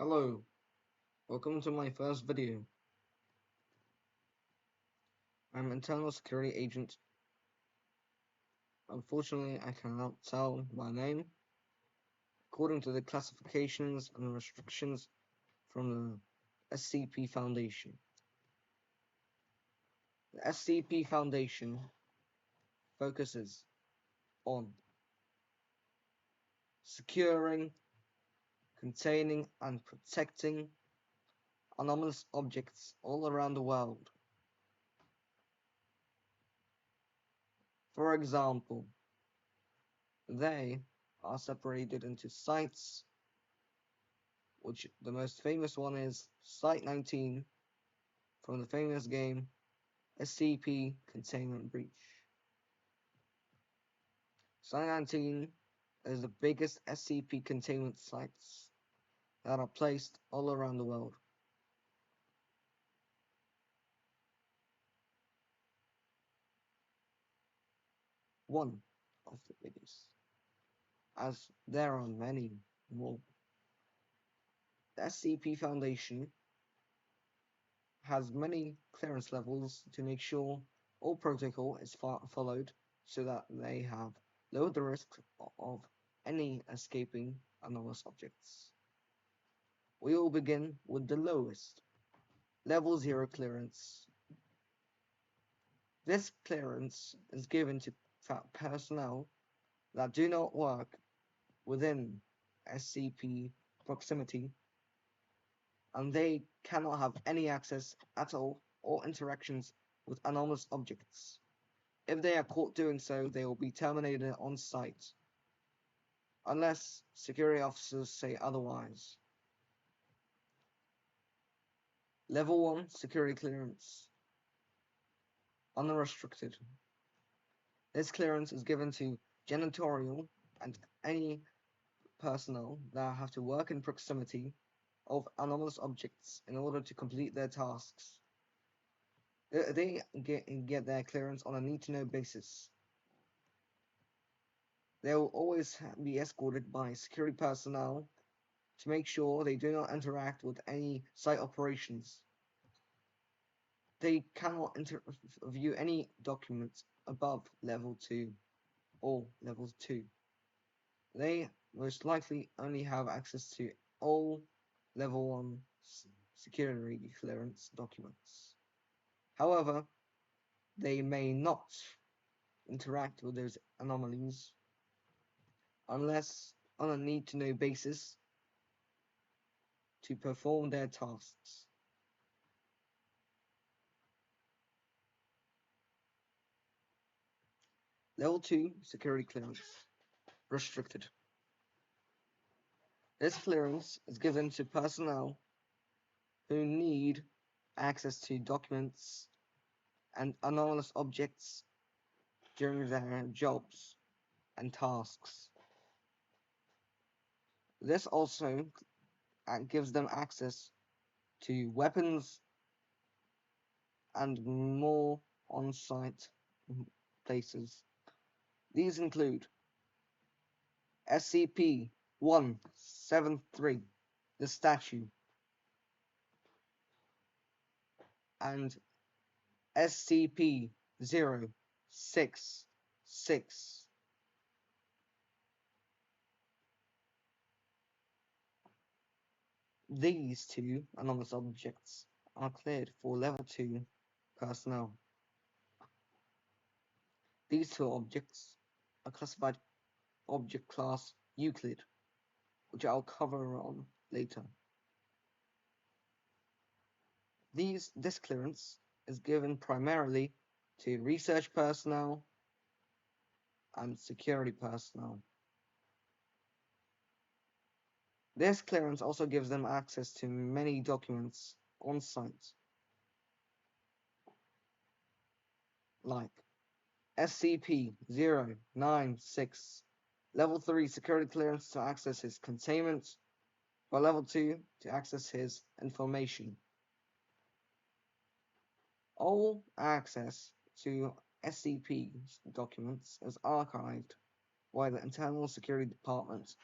Hello, welcome to my first video. I'm Internal Security Agent. Unfortunately, I cannot tell my name according to the classifications and restrictions from the SCP Foundation. The SCP Foundation focuses on securing, containing, and protecting anomalous objects all around the world. For example, they are separated into sites, which the most famous one is Site 19 from the famous game SCP Containment Breach. Site 19 is the biggest SCP containment sites that are placed all around the world. One of the biggest, as there are many more. The SCP Foundation has many clearance levels to make sure all protocol is followed so that they have lowered the risk of any escaping anomalous objects. We will begin with the lowest, Level 0 clearance. This clearance is given to personnel that do not work within SCP proximity, and they cannot have any access at all or interactions with anomalous objects. If they are caught doing so, they will be terminated on site, unless security officers say otherwise. Level 1 Security Clearance. Unrestricted. This clearance is given to janitorial and any personnel that have to work in proximity of anomalous objects in order to complete their tasks. They get their clearance on a need-to-know basis. They will always be escorted by security personnel to make sure they do not interact with any site operations. They cannot view any documents above level 2 or level 2. They most likely only have access to all level 1 security clearance documents. However, they may not interact with those anomalies unless on a need-to-know basis to perform their tasks. Level 2 Security Clearance. Restricted. This clearance is given to personnel who need access to documents and anomalous objects during their jobs and tasks. This also gives them access to weapons and more on-site places. These include SCP-173, the statue, and SCP-066. These two anomalous objects are cleared for Level 2 personnel. These two objects are classified Object Class Euclid, which I'll cover on later. This clearance is given primarily to research personnel and security personnel. This clearance also gives them access to many documents on site, like SCP-096, Level 3 security clearance to access his containment, or Level 2 to access his information. All access to SCP documents is archived by the Internal Security Department.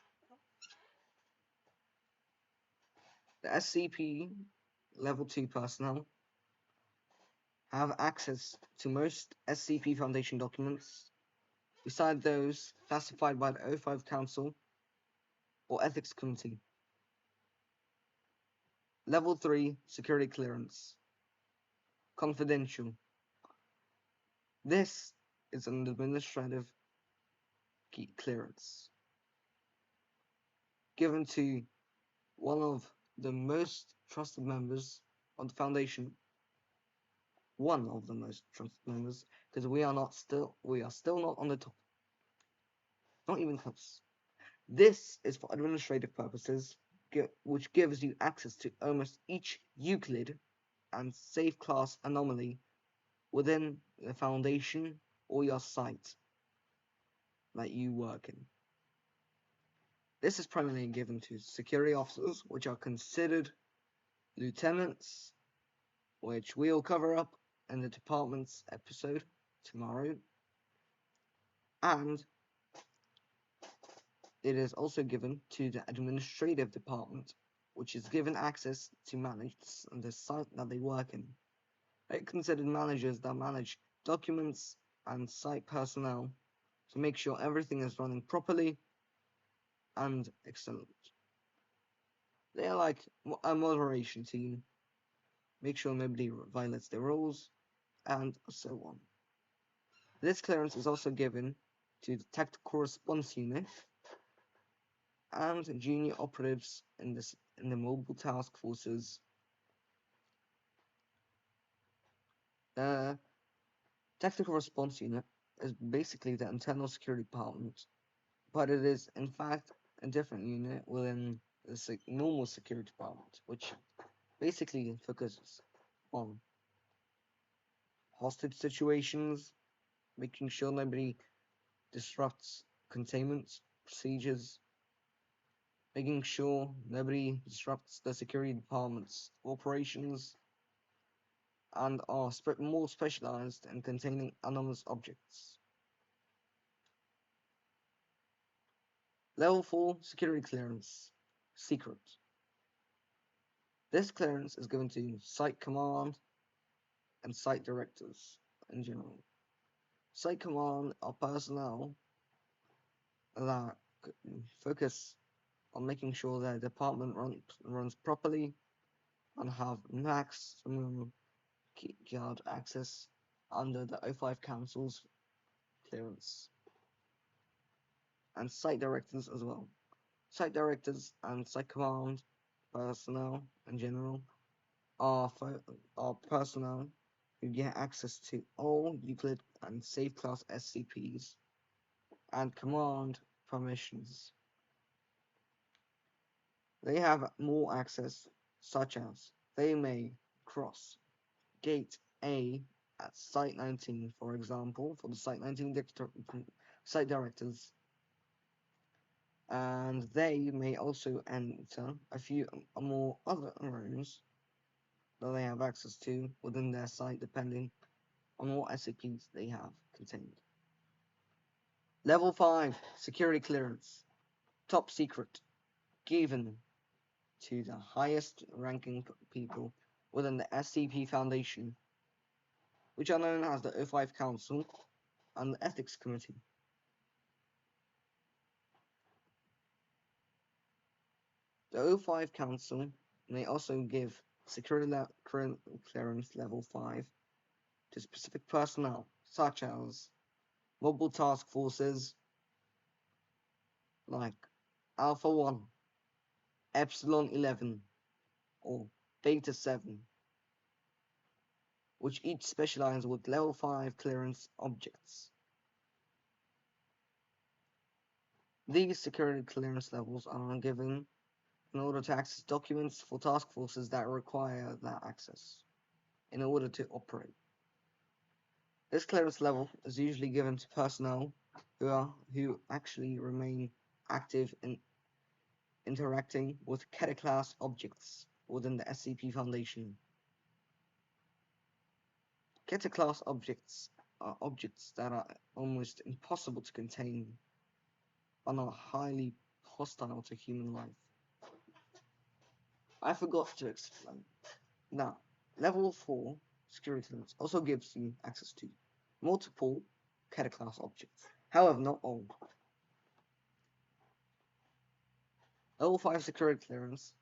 The SCP Level 2 personnel have access to most SCP Foundation documents, beside those classified by the O5 Council or Ethics Committee. Level 3 Security Clearance. Confidential. This is an administrative clearance given to one of the most trusted members of the Foundation. One of the most trusted members, because we are still not on the top. Not even close. This is for administrative purposes, which gives you access to almost each Euclid and safe class anomaly within the Foundation or your site that you work in. This is primarily given to security officers, which are considered lieutenants, which we'll cover up in the department's episode tomorrow, and it is also given to the administrative department, which is given access to manage the site that they work in. They're considered managers that manage documents and site personnel to make sure everything is running properly and excellent. They are like a moderation team, make sure nobody violates the rules, and so on. This clearance is also given to the Tactical Response Unit and junior operatives in the mobile task forces. The Tactical Response Unit is basically the internal security department, but it is in fact a different unit within the normal security department, which basically focuses on hostage situations, making sure nobody disrupts containment procedures, making sure nobody disrupts the security department's operations, and are more specialized in containing anomalous objects. Level 4 Security Clearance. Secret. This clearance is given to Site Command and Site Directors in general. Site Command are personnel that focus on making sure their department runs properly and have maximum guard access under the O5 Council's clearance. And Site Directors as well. Site Directors and Site Command personnel in general are personnel who get access to all Euclid and Safe Class SCPs and command permissions. They have more access, such as they may cross Gate A at Site 19, for example, for the Site 19 site directors, and they may also enter a few more other rooms that they have access to within their site, depending on what SCPs they have contained. Level 5 Security Clearance. Top secret. Given to the highest ranking people within the SCP Foundation, which are known as the O5 Council and the Ethics Committee. The O5 Council may also give security clearance level 5 to specific personnel, such as mobile task forces like Alpha 1, Epsilon 11, or Beta 7, which each specialize with level 5 clearance objects. These security clearance levels are given in order to access documents for task forces that require that access in order to operate. This clearance level is usually given to personnel who actually remain active in interacting with Keta-class objects within the SCP Foundation. Keta-class objects are objects that are almost impossible to contain and are highly hostile to human life. I forgot to explain. Now, level 4 security clearance also gives you access to multiple character class objects. However, not all. Level 5 security clearance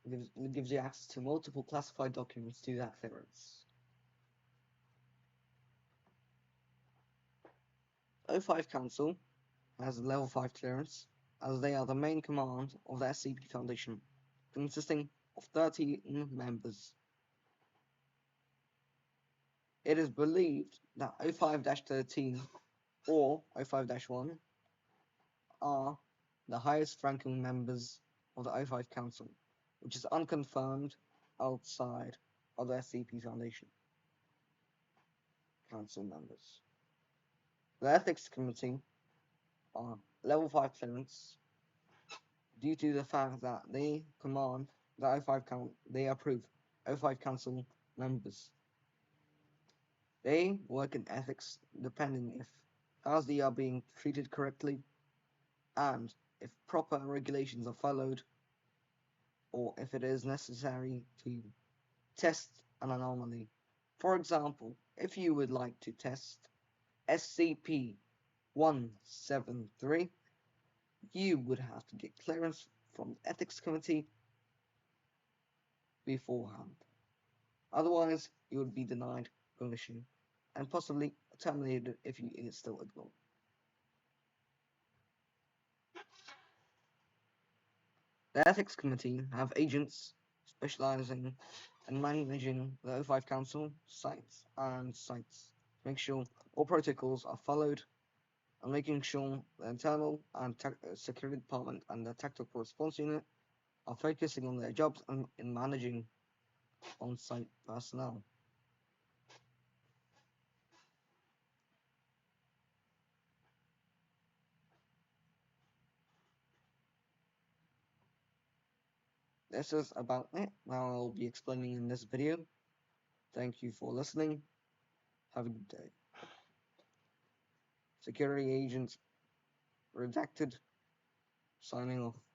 gives you access to multiple classified documents to that clearance. O5 Council has level 5 clearance, as they are the main command of the SCP Foundation, consisting of 13 members. It is believed that O5-13 or O5-1 are the highest ranking members of the O5 Council, which is unconfirmed outside of the SCP Foundation Council members. The Ethics Committee are level 5 clearance due to the fact that they command the they approve O5 Council members. They work in ethics depending if as they are being treated correctly and if proper regulations are followed, or if it is necessary to test an anomaly. For example, if you would like to test SCP-173, you would have to get clearance from the Ethics Committee beforehand. Otherwise, you would be denied permission and possibly terminated if you still ignore. The Ethics Committee have agents specializing in managing the O5 Council sites to make sure all protocols are followed and making sure the internal and security department and the tactical response unit are focusing on their jobs and in managing on-site personnel. This is about it. Now I'll be explaining in this video. Thank you for listening. Have a good day. Security agents redacted. Signing off.